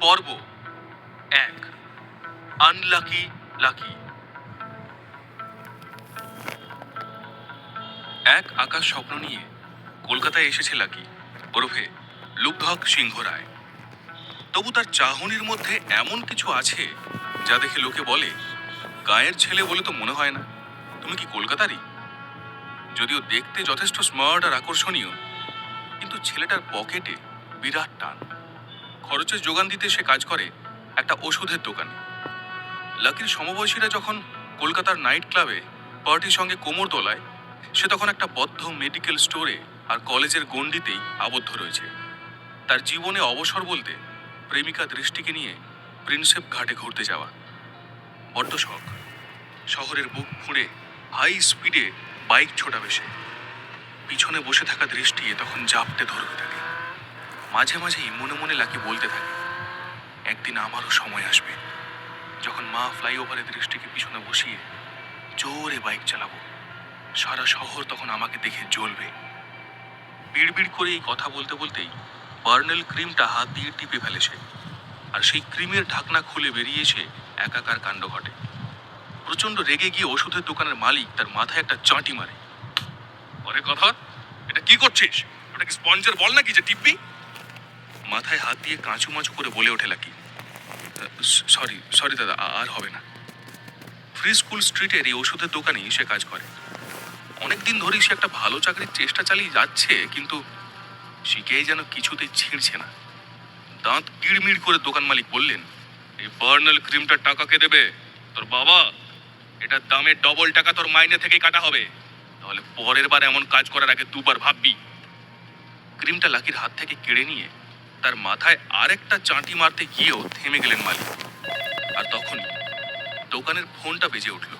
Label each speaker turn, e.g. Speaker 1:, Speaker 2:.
Speaker 1: পর্ব 1 unlucky lucky. এক আকাশ স্বপ্ন নিয়ে কলকাতায় এসেছে লাকি, ওরফে লুব্ধক সিংহ রায়। তবু তার চাহনির মধ্যে এমন কিছু আছে যা দেখে লোকে বলে, গায়ের ছেলে বলে তো মনে হয় না, তুমি কি কলকাতারই? যদিও দেখতে যথেষ্ট স্মার্ট আর আকর্ষণীয়, কিন্তু ছেলেটার পকেটে বিরাট টান। খরচের যোগান দিতে সে কাজ করে একটা ওষুধের দোকানে। লাকির সমবয়সীরা যখন কলকাতার নাইট ক্লাবে পার্টির সঙ্গে কোমর দোলায়, সে তখন একটা বদ্ধ মেডিকেল স্টোরে আর কলেজের গণ্ডিতেই আবদ্ধ রয়েছে। তার জীবনে অবসর বলতে প্রেমিকা দৃষ্টিকে নিয়ে প্রিন্সেপ ঘাটে ঘুরতে যাওয়া। বড্ড শখ। শহরের বুক ফুঁড়ে হাই স্পিডে বাইক ছোটাবে সে। পিছনে বসে থাকা দৃষ্টি তখন জাপটে ধরতে থাকে। মাঝে মাঝেই মনে মনে লাকি বলতে থাকে, একদিন আমারও সময় আসবে যখন মা ফ্লাইওভারে দৃষ্টিকে পিছনে বসিয়ে জোরে বাইক চালাবো। সারা শহর তখন আমাকে দেখে জ্বলবে। বিড়বিড় করে এই কথা বলতে বলতেই বার্নেল ক্রিমটা হাত দিয়ে টিপে ফেলে সে, আর সেই ক্রিমের ঢাকনা খুলে বেরিয়ে এসে একাকার কাণ্ড ঘটে। প্রচন্ড রেগে গিয়ে ওষুধের দোকানের মালিক তার মাথায় একটা চাঁটি মারে। পরে কথা, এটা কি করছিস? ওটা কি স্পঞ্জের বল নাকি যে টিপবি? মাথায় হাত দিয়ে কাঁচু মাচু করে বলে ওঠে লাকি, সরি সরি দাদা, আর হবে না। ফ্রি স্কুল স্ট্রিটের এই ওষুধের দোকানেই সে কাজ করে। অনেকদিন ধরেই সে একটা ভালো চাকরির চেষ্টা চালিয়ে যাচ্ছে, কিন্তু শিখেই যেন কিছুতেই ছিঁড়ছে না। দাঁত কিড়মিড় করে দোকান মালিক বললেন, এই বার্নাল ক্রিমটার টাকা কে দেবে? তোর বাবা। এটার দামে ডবল টাকা তোর মাইনে থেকেই কাটা হবে, তাহলে পরের বার এমন কাজ করার আগে দুবার ভাববি। ক্রিমটা লাকির হাত থেকে কেড়ে নিয়ে তার মাথায় আরেকটা চাঁটি মারতে গিয়েও থেমে গেলেন মালিক। আর তখনই দোকানের ফোনটা বেজে উঠল।